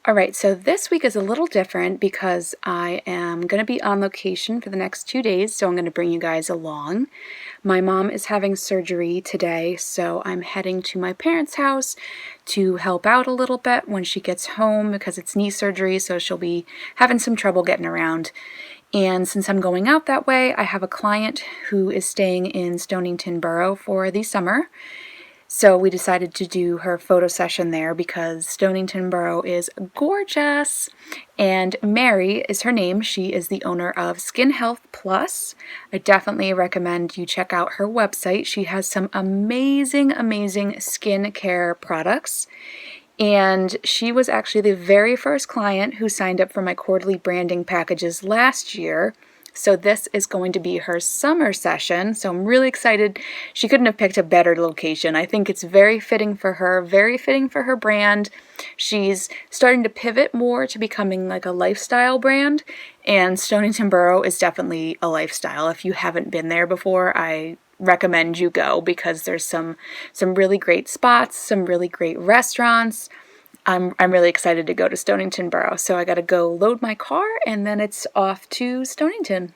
All right, so this week is a little different because I am going to be on location for the next 2 days, so I'm going to bring you guys along. My mom is having surgery today, so I'm heading to my parents' house to help out a little bit when she gets home because it's knee surgery, so she'll be having some trouble getting around. And since I'm going out that way, I have a client who is staying in Stonington Borough for the summer. So we decided to do her photo session there because Stonington Borough is gorgeous. And Mary is her name. She is the owner of Skin Health Plus. I definitely recommend you check out her website. She has some amazing skincare products. And she was actually the very first client who signed up for my quarterly branding packages last year. So this is going to be her summer session, so I'm really excited. She couldn't have picked a better location. I think it's very fitting for her, very fitting for her brand. She's starting to pivot more to becoming like a lifestyle brand, and Stonington Borough is definitely a lifestyle. If you haven't been there before, I recommend you go because there's some really great spots, some really great restaurants. I'm really excited to go to Stonington Borough, so I gotta go load my car and then it's off to Stonington.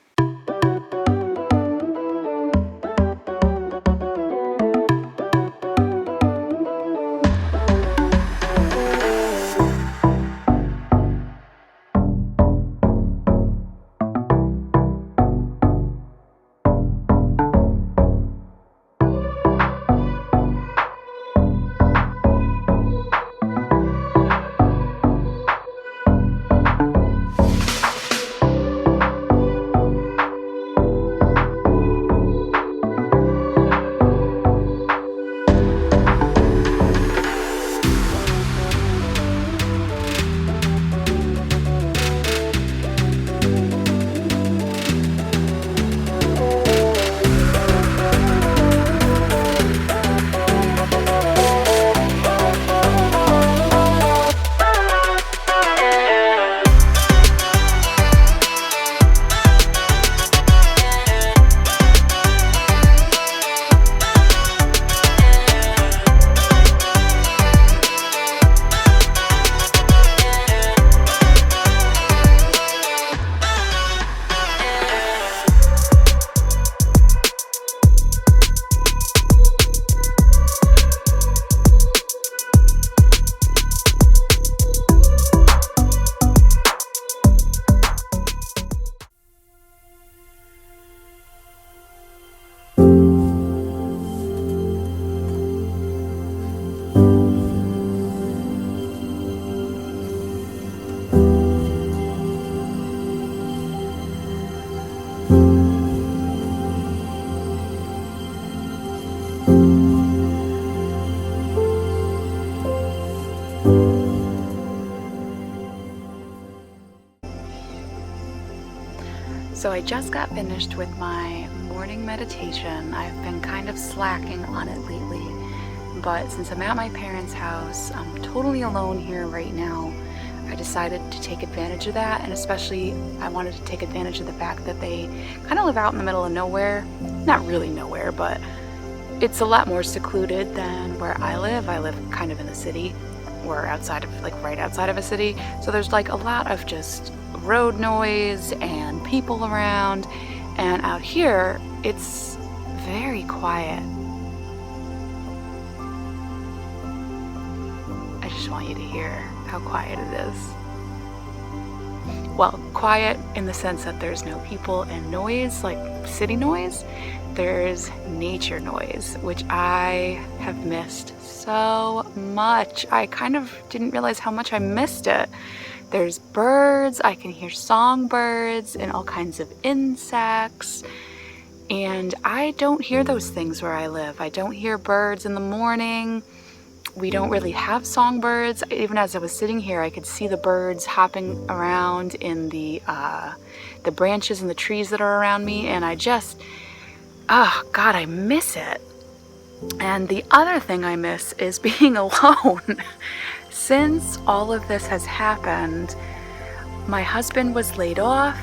So I just got finished with my morning meditation. I've been kind of slacking on it lately, but since I'm at my parents' house, I'm totally alone here right now. I decided to take advantage of that, and especially I wanted to take advantage of the fact that they kind of live out in the middle of nowhere. Not really nowhere, but it's a lot more secluded than where I live. I live kind of in the city, or outside of, like right outside of a city, so there's like a lot of just road noise and people around, and out here it's very quiet. I just want you to hear how quiet it is. Well, quiet in the sense that there's no people and noise, like city noise. There's nature noise, which I have missed so much. I kind of didn't realize how much I missed it. There's birds, I can hear songbirds and all kinds of insects, and I don't hear those things where I live. I don't hear birds in the morning. We don't really have songbirds. Even as I was sitting here, I could see the birds hopping around in the branches and the trees that are around me, and I just, oh God, I miss it. And the other thing I miss is being alone. Since all of this has happened, my husband was laid off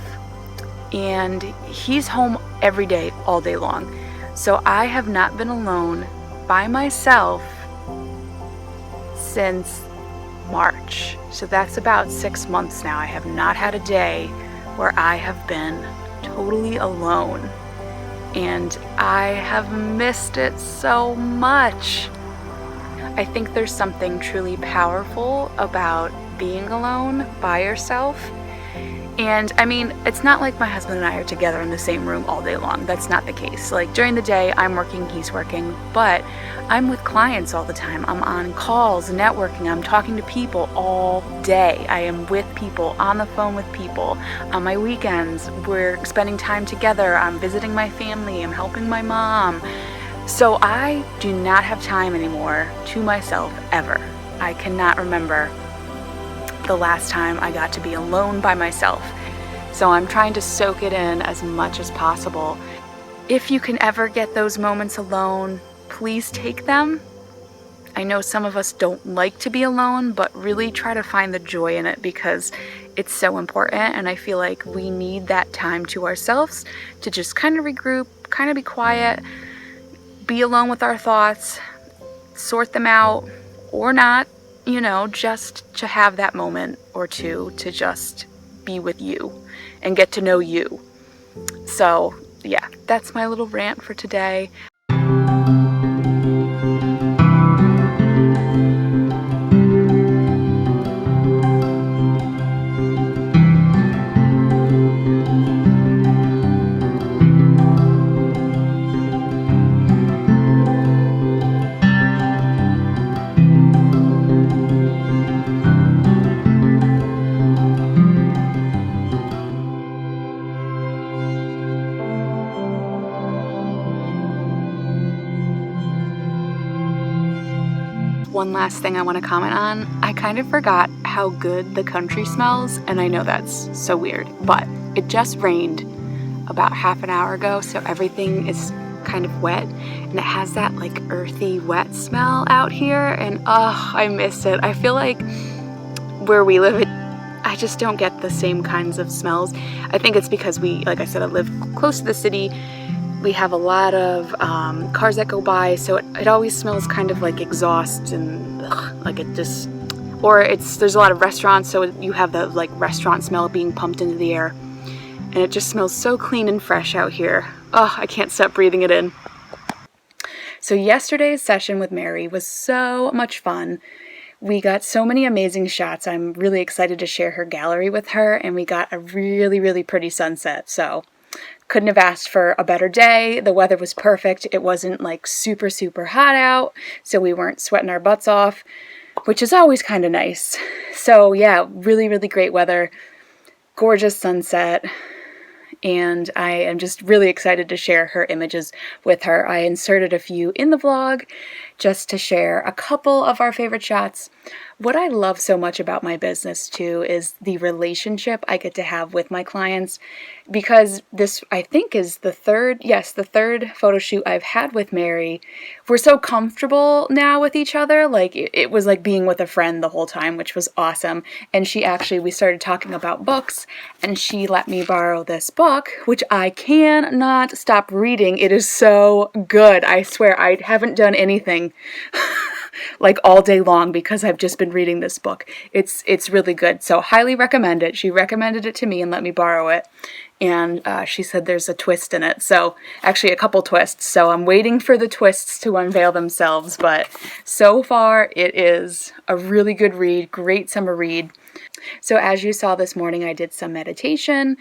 and he's home every day, all day long. So I have not been alone by myself since March. So that's about 6 months now. I have not had a day where I have been totally alone. And I have missed it so much. I think there's something truly powerful about being alone by yourself. And I mean, it's not like my husband and I are together in the same room all day long. That's not the case. Like during the day, I'm working, he's working, but I'm with clients all the time. I'm on calls, networking, I'm talking to people all day. I am with people, on the phone with people. On my weekends, we're spending time together. I'm visiting my family, I'm helping my mom. So I do not have time anymore to myself ever. I cannot remember the last time I got to be alone by myself. So I'm trying to soak it in as much as possible. If you can ever get those moments alone, please take them. I know some of us don't like to be alone, but really try to find the joy in it because it's so important, and I feel like we need that time to ourselves to just kind of regroup, kind of be quiet, be alone with our thoughts, sort them out or not, you know, just to have that moment or two to just be with you and get to know you. So yeah, that's my little rant for today. One last thing I want to comment on. I kind of forgot how good the country smells, and I know that's so weird, but it just rained about half an hour ago, so everything is kind of wet, and it has that like earthy wet smell out here, and oh, I miss it. I feel like where we live, I just don't get the same kinds of smells. I think it's because like I said, I live close to the city. We have a lot of cars that go by, so it always smells kind of like exhaust and like it just, or there's a lot of restaurants, so you have the like restaurant smell being pumped into the air, and it just smells so clean and fresh out here. Oh, I can't stop breathing it in. So yesterday's session with Mary was so much fun. We got so many amazing shots. I'm really excited to share her gallery with her, and we got a really, really pretty sunset, so couldn't have asked for a better day. The weather was perfect. It wasn't like super, super hot out, so we weren't sweating our butts off, which is always kind of nice. So yeah, really, really great weather, gorgeous sunset, and I am just really excited to share her images with her. I inserted a few in the vlog just to share a couple of our favorite shots. What I love so much about my business too is the relationship I get to have with my clients, because this, I think, is the third photo shoot I've had with Mary. We're so comfortable now with each other. Like it was like being with a friend the whole time, which was awesome. And we started talking about books, and she let me borrow this book, which I cannot stop reading. It is so good. I swear I haven't done anything like all day long because I've just been reading this book. It's really good. So highly recommend it. She recommended it to me and let me borrow it. And she said there's a twist in it. So actually a couple twists. So I'm waiting for the twists to unveil themselves. But so far it is a really good read. Great summer read. So as you saw this morning, I did some meditation.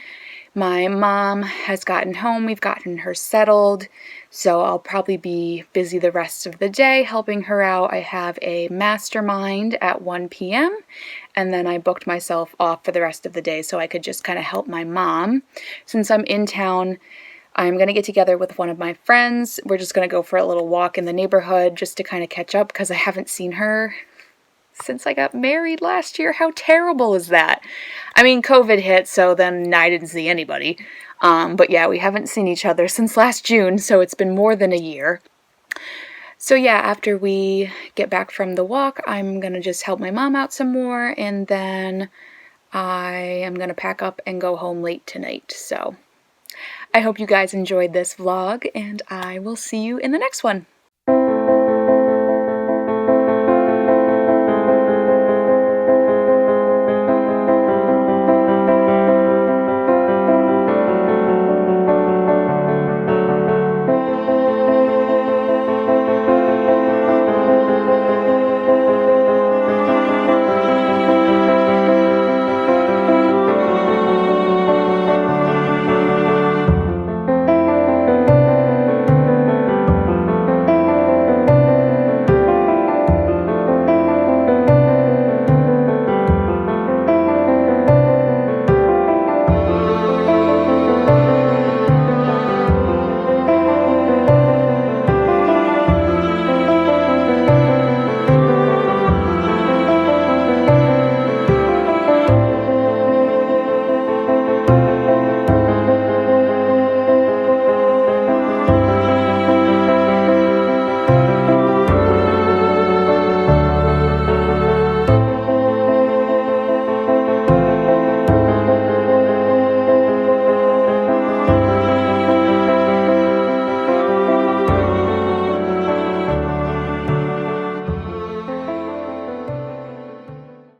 My mom has gotten home. We've gotten her settled. So I'll probably be busy the rest of the day helping her out. I have a mastermind at 1 p.m. and then I booked myself off for the rest of the day so I could just kind of help my mom. Since I'm in town, I'm going to get together with one of my friends. We're just going to go for a little walk in the neighborhood just to kind of catch up because I haven't seen her since I got married last year. How terrible is that? I mean, COVID hit, so then I didn't see anybody. But yeah, we haven't seen each other since last June, so it's been more than a year. So yeah, after we get back from the walk, I'm going to just help my mom out some more, and then I am going to pack up and go home late tonight. So I hope you guys enjoyed this vlog, and I will see you in the next one.